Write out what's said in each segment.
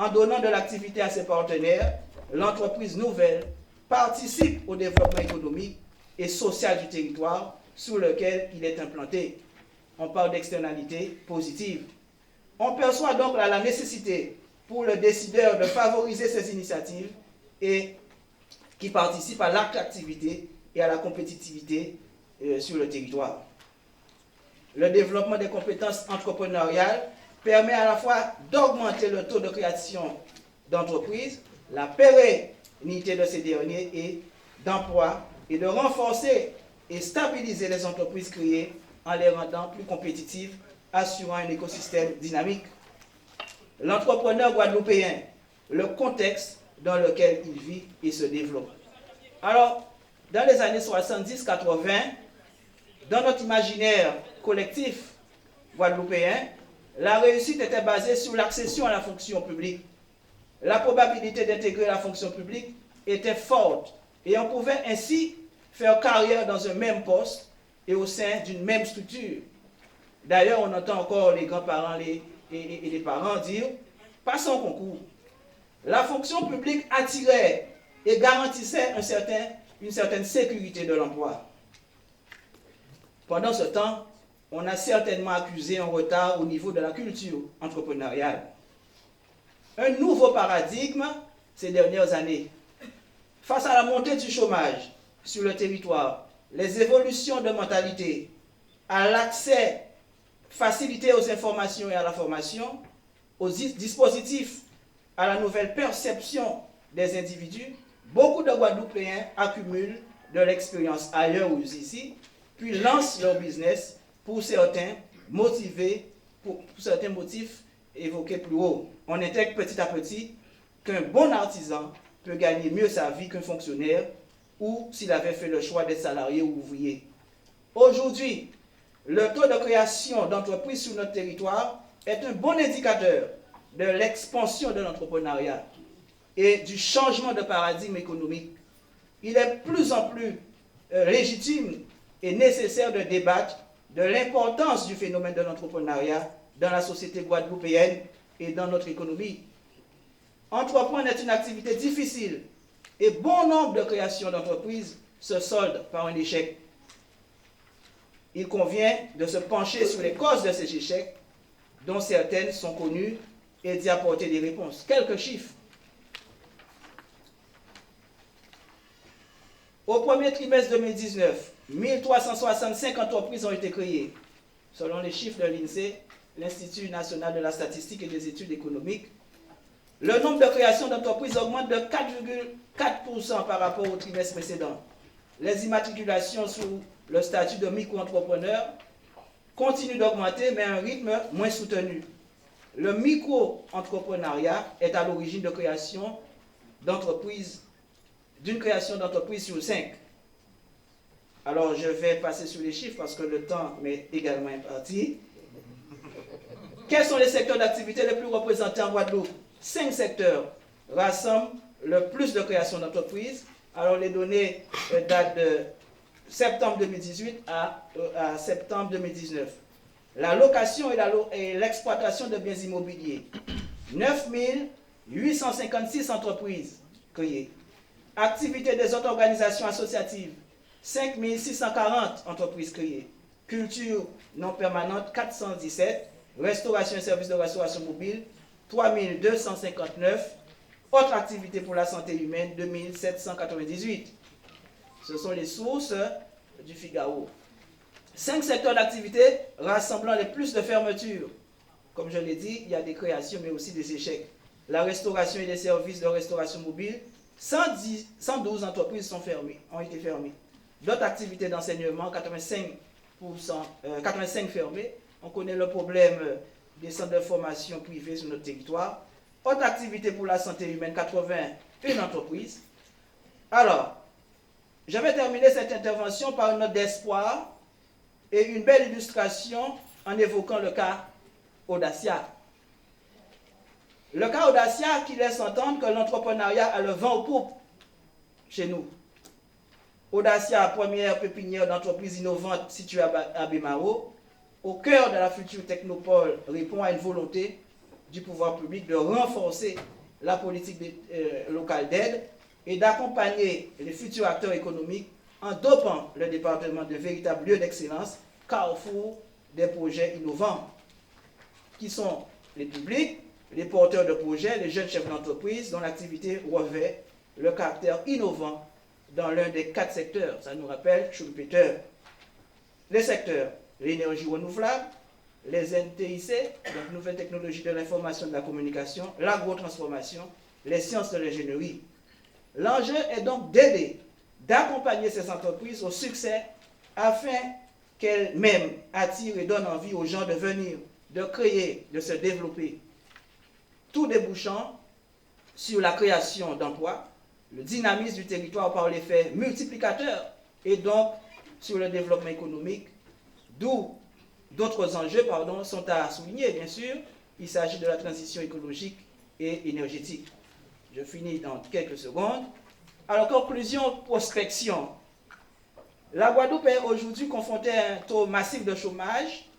En donnant de l'activité à ses partenaires, l'entreprise nouvelle participe au développement économique et social du territoire sur lequel il est implanté. On parle d'externalité positive. On perçoit donc la nécessité pour le décideur de favoriser ces initiatives et qui participent à l'attractivité et à la compétitivité sur le territoire. Le développement des compétences entrepreneuriales permet à la fois d'augmenter le taux de création d'entreprises, la pérennité de ces derniers et d'emploi, et de renforcer et stabiliser les entreprises créées en les rendant plus compétitives, assurant un écosystème dynamique. L'entrepreneur guadeloupéen, le contexte dans lequel il vit et se développe. Alors, dans les années 70-80, dans notre imaginaire collectif guadeloupéen, la réussite était basée sur l'accession à la fonction publique. La probabilité d'intégrer la fonction publique était forte et on pouvait ainsi faire carrière dans un même poste et au sein d'une même structure. D'ailleurs, on entend encore les grands-parents et les parents dire « passons au concours ». La fonction publique attirait et garantissait une certaine sécurité de l'emploi. Pendant ce temps, on a certainement accusé un retard au niveau de la culture entrepreneuriale. Un nouveau paradigme ces dernières années. Face à la montée du chômage sur le territoire, les évolutions de mentalité, à l'accès facilité aux informations et à la formation, aux dispositifs, à la nouvelle perception des individus, beaucoup de Guadeloupéens accumulent de l'expérience ailleurs ou ici, puis lancent leur business pour certains motivés, pour certains motifs évoqués plus haut. On intègre petit à petit qu'un bon artisan peut gagner mieux sa vie qu'un fonctionnaire ou s'il avait fait le choix d'être salarié ou ouvrier. Aujourd'hui, le taux de création d'entreprises sur notre territoire est un bon indicateur de l'expansion de l'entrepreneuriat et du changement de paradigme économique. Il est de plus en plus légitime et nécessaire de débattre de l'importance du phénomène de l'entrepreneuriat dans la société guadeloupéenne et dans notre économie. Entreprendre est une activité difficile et bon nombre de créations d'entreprises se soldent par un échec. Il convient de se pencher sur les causes de ces échecs, dont certaines sont connues, et d'y apporter des réponses. Quelques chiffres. Au premier trimestre 2019, 1365 entreprises ont été créées, selon les chiffres de l'INSEE, l'Institut national de la statistique et des études économiques. Le nombre de créations d'entreprises augmente de 4,4% par rapport au trimestre précédent. Les immatriculations sous le statut de micro-entrepreneur continuent d'augmenter, mais à un rythme moins soutenu. Le micro-entrepreneuriat est à l'origine de création d'entreprises, d'une création d'entreprises sur 5. Alors, je vais passer sur les chiffres parce que le temps m'est également imparti. Quels sont les secteurs d'activité les plus représentés en Guadeloupe? 5 secteurs rassemblent le plus de création d'entreprises. Alors, les données datent de septembre 2018 à septembre 2019. La location et l'exploitation de biens immobiliers. 9 856 entreprises créées. Activité des autres organisations associatives. 5 640 entreprises créées. Culture non permanente, 417. Restauration et services de restauration mobile, 3 259. Autres activités pour la santé humaine, 2 798. Ce sont les sources du Figaro. 5 secteurs d'activité rassemblant les plus de fermetures. Comme je l'ai dit, il y a des créations mais aussi des échecs. La restauration et les services de restauration mobile, 112 entreprises ont été fermées. D'autres activités d'enseignement, 85 fermées. On connaît le problème des centres de formation privés sur notre territoire. Autre activité pour la santé humaine, 81 entreprises. Alors, je vais terminer cette intervention par une note d'espoir et une belle illustration en évoquant le cas Audacia. Le cas Audacia qui laisse entendre que l'entrepreneuriat a le vent au poupe chez nous. Audacia, première pépinière d'entreprises innovantes située à Bemao, au cœur de la future technopole, répond à une volonté du pouvoir public de renforcer la politique locale d'aide et d'accompagner les futurs acteurs économiques en dopant le département de véritables lieux d'excellence, carrefour des projets innovants, qui sont les publics, les porteurs de projets, les jeunes chefs d'entreprise dont l'activité revêt le caractère innovant dans l'un des 4 secteurs. Ça nous rappelle Schumpeter. Les secteurs, l'énergie renouvelable, les NTIC, donc nouvelles technologies de l'information et de la communication, l'agrotransformation, les sciences de l'ingénierie. L'enjeu est donc d'aider, d'accompagner ces entreprises au succès afin qu'elles-mêmes attirent et donnent envie aux gens de venir, de créer, de se développer, tout débouchant sur la création d'emplois, le dynamisme du territoire par l'effet multiplicateur et donc sur le développement économique, d'où d'autres enjeux sont à souligner, bien sûr. Il s'agit de la transition écologique et énergétique. Je finis dans quelques secondes. Alors, conclusion, prospection. La Guadeloupe est aujourd'hui confrontée à un taux massif de chômage.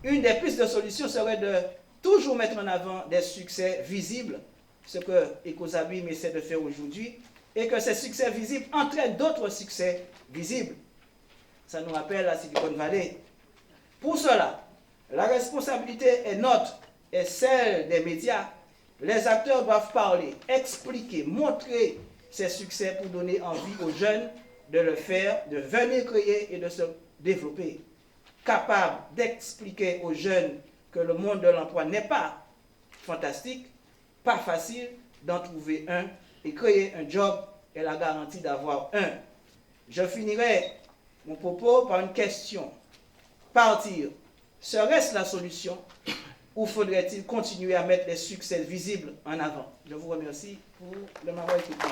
Une des pistes de solution serait de toujours mettre en avant des succès visibles, ce que Ecosabim essaie de faire aujourd'hui, et que ces succès visibles entraînent d'autres succès visibles. Ça nous rappelle la Silicon Valley. Pour cela, la responsabilité est notre et celle des médias. Les acteurs doivent parler, expliquer, montrer ces succès pour donner envie aux jeunes de le faire, de venir créer et de se développer. Capables d'expliquer aux jeunes que le monde de l'emploi n'est pas fantastique, pas facile d'en trouver un et créer un job est la garantie d'avoir un. Je finirai mon propos par une question. Partir, serait-ce la solution ou faudrait-il continuer à mettre les succès visibles en avant? Je vous remercie pour le m'avoir écouté.